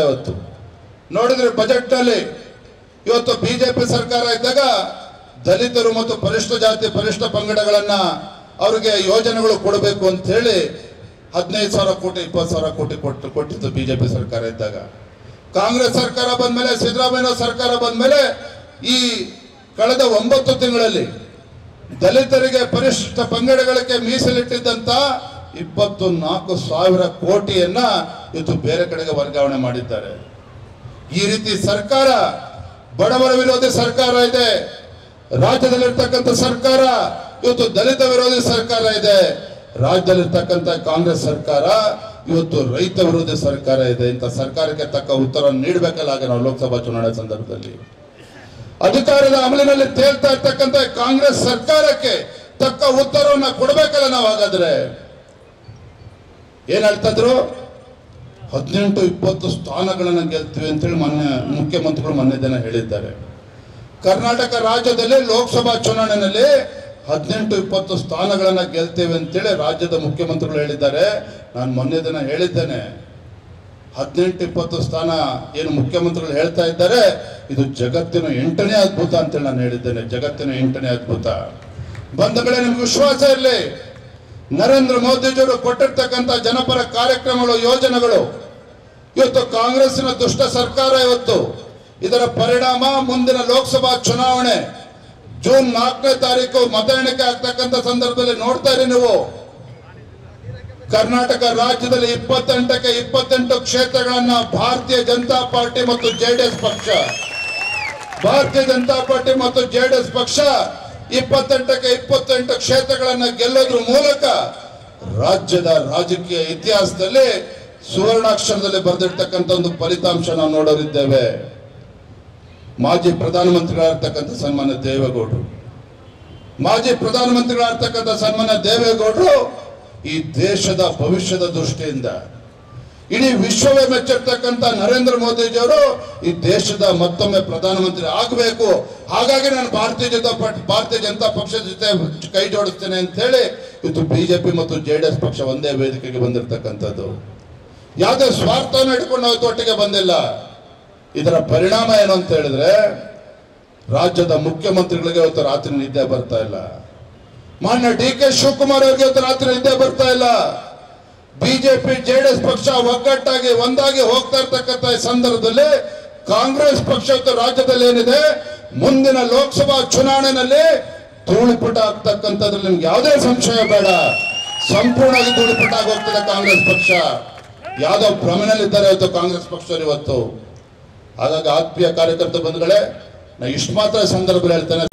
ಇವತ್ತು ನೋಡಿದ್ರೆ ಬಜೆಟ್ ನಲ್ಲಿ ಇವತ್ತು ಬಿಜೆಪಿ ಸರ್ಕಾರ ಇದ್ದಾಗ ದಲಿತರು ಮತ್ತು ಪರಿಶಿಷ್ಟ ಜಾತಿ ಪರಿಶಿಷ್ಟ ಪಂಗಡಗಳನ್ನ ಅವರಿಗೆ ಯೋಜನೆಗಳು ಕೊಡಬೇಕು ಅಂತ ಹೇಳಿ 15,000 ಕೋಟಿ 20,000 ಕೋಟಿ ಕೊಟ್ಟಿತ್ತು ಬಿಜೆಪಿ ಸರ್ಕಾರ ಇದ್ದಾಗ. ಕಾಂಗ್ರೆಸ್ ಸರ್ಕಾರ ಬಂದ್ಮೇಲೆ ಸಿದ್ದರಾಮಯ್ಯ ಸರ್ಕಾರ ಬಂದ್ಮೇಲೆ ಈ ಕಳೆದ 9 ತಿಂಗಳಲ್ಲಿ ದಲಿತರಿಗೆ ಪರಿಶಿಷ್ಟ ಪಂಗಡಗಳಿಗೆ ಮೀಸಲಿಟ್ಟಿದ್ದಂತ 24,000 ಕೋಟಿಯನ್ನ ಇವತ್ತು ಬೇರೆ ಕಡೆಗೆ ವರ್ಗಾವಣೆ ಮಾಡಿದ್ದಾರೆ. ಈ ರೀತಿ ಸರ್ಕಾರ ಬಡವರ ವಿರೋಧಿ ಸರ್ಕಾರ ಇದೆ. ರಾಜ್ಯದಲ್ಲಿರ್ತಕ್ಕಂಥ ಸರ್ಕಾರ ಇವತ್ತು ದಲಿತ ವಿರೋಧಿ ಸರ್ಕಾರ ಇದೆ. ರಾಜ್ಯದಲ್ಲಿರ್ತಕ್ಕಂಥ ಕಾಂಗ್ರೆಸ್ ಸರ್ಕಾರ ಇವತ್ತು ರೈತ ವಿರೋಧಿ ಸರ್ಕಾರ ಇದೆ. ಇಂಥ ಸರ್ಕಾರಕ್ಕೆ ತಕ್ಕ ಉತ್ತರ ನೀಡಬೇಕಲ್ಲ. ಆಗ ನಾವು ಲೋಕಸಭಾ ಚುನಾವಣೆ ಸಂದರ್ಭದಲ್ಲಿ ಅಧಿಕಾರದ ಅಮಲಿನಲ್ಲಿ ತೇಲ್ತಾ ಇರ್ತಕ್ಕಂಥ ಕಾಂಗ್ರೆಸ್ ಸರ್ಕಾರಕ್ಕೆ ತಕ್ಕ ಉತ್ತರವನ್ನ ಕೊಡಬೇಕಲ್ಲ ನಾವು. ಹಾಗಾದ್ರೆ ಏನ್ ಹೇಳ್ತಾ ಇದ್ರು, 18-20 ಸ್ಥಾನಗಳನ್ನ ಗೆಲ್ತೀವಿ ಅಂತೇಳಿ ಮುಖ್ಯಮಂತ್ರಿಗಳು ಮೊನ್ನೆ ದಿನ ಹೇಳಿದ್ದಾರೆ. ಕರ್ನಾಟಕ ರಾಜ್ಯದಲ್ಲಿ ಲೋಕಸಭಾ ಚುನಾವಣೆಯಲ್ಲಿ 18-20 ಸ್ಥಾನಗಳನ್ನ ಗೆಲ್ತೇವೆ ಅಂತೇಳಿ ರಾಜ್ಯದ ಮುಖ್ಯಮಂತ್ರಿಗಳು ಹೇಳಿದ್ದಾರೆ. ನಾನು ಮೊನ್ನೆ ದಿನ ಹೇಳಿದ್ದೇನೆ, 18-20 ಸ್ಥಾನ ಏನು ಮುಖ್ಯಮಂತ್ರಿಗಳು ಹೇಳ್ತಾ ಇದ್ದಾರೆ, ಇದು ಜಗತ್ತಿನ 8ನೇ ಅದ್ಭುತ ಅಂತೇಳಿ ನಾನು ಹೇಳಿದ್ದೇನೆ. ಜಗತ್ತಿನ 8ನೇ ಅದ್ಭುತ. ಬಂಧುಗಳೇ, ನಿಮ್ಗೆ ವಿಶ್ವಾಸ ಇರಲಿ, ನರೇಂದ್ರ ಮೋದಿಜಿಯವರು ಕೊಟ್ಟಿರ್ತಕ್ಕಂಥ ಜನಪರ ಕಾರ್ಯಕ್ರಮಗಳು ಯೋಜನೆಗಳು ಇವತ್ತು ಕಾಂಗ್ರೆಸ್ಸಿನ ದುಷ್ಟ ಸರ್ಕಾರ ಇವತ್ತು ಇದರ ಪರಿಣಾಮ ಮುಂದಿನ ಲೋಕಸಭಾ ಚುನಾವಣೆ ಜೂನ್ 4ನೇ ತಾರೀಕು ಮತ ಎಣಿಕೆ ಆಗ್ತಕ್ಕಂಥ ಸಂದರ್ಭದಲ್ಲಿ ನೋಡ್ತಾ ಇರಿ ನೀವು. ಕರ್ನಾಟಕ ರಾಜ್ಯದಲ್ಲಿ 28ಕ್ಕೆ 28 ಕ್ಷೇತ್ರಗಳನ್ನ ಭಾರತೀಯ ಜನತಾ ಪಾರ್ಟಿ ಮತ್ತು ಜೆಡಿಎಸ್ ಪಕ್ಷ 28ಕ್ಕೆ 28 ಕ್ಷೇತ್ರಗಳನ್ನ ಗೆಲ್ಲೋದ್ರ ಮೂಲಕ ರಾಜ್ಯದ ರಾಜಕೀಯ ಇತಿಹಾಸದಲ್ಲಿ ಸುವರ್ಣಾಕ್ಷರದಲ್ಲಿ ಬರೆದಿರ್ತಕ್ಕಂಥ ಒಂದು ಫಲಿತಾಂಶ ನಾವು ನೋಡೋರಿದ್ದೇವೆ. ಮಾಜಿ ಪ್ರಧಾನಮಂತ್ರಿಗಳಾಗಿರ್ತಕ್ಕಂಥ ಸನ್ಮಾನ್ಯ ದೇವೇಗೌಡರು ಈ ದೇಶದ ಭವಿಷ್ಯದ ದೃಷ್ಟಿಯಿಂದ ಇಡೀ ವಿಶ್ವವೇ ಮೆಚ್ಚಿರ್ತಕ್ಕಂಥ ನರೇಂದ್ರ ಮೋದಿಜಿಯವರು ಈ ದೇಶದ ಮತ್ತೊಮ್ಮೆ ಪ್ರಧಾನಮಂತ್ರಿ ಆಗಬೇಕು, ಹಾಗಾಗಿ ನಾನು ಭಾರತೀಯ ಜನತಾ ಪಕ್ಷದ ಜೊತೆ ಕೈ ಜೋಡಿಸ್ತೇನೆ ಅಂತ ಹೇಳಿ ಇವತ್ತು ಬಿಜೆಪಿ ಮತ್ತು ಜೆಡಿಎಸ್ ಪಕ್ಷ ಒಂದೇ ವೇದಿಕೆಗೆ ಬಂದಿರತಕ್ಕಂಥದ್ದು. ಯಾವುದೇ ಸ್ವಾರ್ಥವನ್ನು ಇಟ್ಕೊಂಡು ನಾವು ಒಟ್ಟಿಗೆ ಬಂದಿಲ್ಲ. ಇದರ ಪರಿಣಾಮ ಏನು ಅಂತ ಹೇಳಿದ್ರೆ, ರಾಜ್ಯದ ಮುಖ್ಯಮಂತ್ರಿಗಳಿಗೆ ಇವತ್ತು ರಾತ್ರಿ ನಿದ್ದೆ ಬರ್ತಾ ಇಲ್ಲ. ಮಾನ್ಯ ಡಿ.ಕೆ. ಶಿವಕುಮಾರ್ ಅವರಿಗೆ ಇವತ್ತು ರಾತ್ರಿ ನಿದ್ದೆ ಬರ್ತಾ ಇಲ್ಲ. ಬಿಜೆಪಿ ಜೆಡಿಎಸ್ ಪಕ್ಷ ಒಗ್ಗಟ್ಟಾಗಿ ಒಂದಾಗಿ ಹೋಗ್ತಾ ಇರ್ತಕ್ಕಂಥ ಸಂದರ್ಭದಲ್ಲಿ ಕಾಂಗ್ರೆಸ್ ಪಕ್ಷ ರಾಜ್ಯದಲ್ಲಿ ಏನಿದೆ, ಮುಂದಿನ ಲೋಕಸಭಾ ಚುನಾವಣೆಯಲ್ಲಿ ಧೂಳಿಪಟ ಆಗ್ತಕ್ಕಂಥದ್ರಲ್ಲಿ ನಿಮ್ಗೆ ಯಾವುದೇ ಸಂಶಯ ಬೇಡ. ಸಂಪೂರ್ಣವಾಗಿ ಧೂಳಿಪಟ ಆಗಿ ಹೋಗ್ತದೆ ಕಾಂಗ್ರೆಸ್ ಪಕ್ಷ. ಯಾವುದೋ ಭ್ರಮೆನಲ್ಲಿದ್ದಾರೆ ಇವತ್ತು ಕಾಂಗ್ರೆಸ್ ಪಕ್ಷದವರು ಇವತ್ತು. ಹಾಗಾಗಿ ಆತ್ಮೀಯ ಕಾರ್ಯಕರ್ತ ಬಂಧುಗಳೇ, ನಾ ಇಷ್ಟು ಮಾತ್ರ ಸಂದರ್ಭದಲ್ಲಿ ಹೇಳ್ತೇನೆ.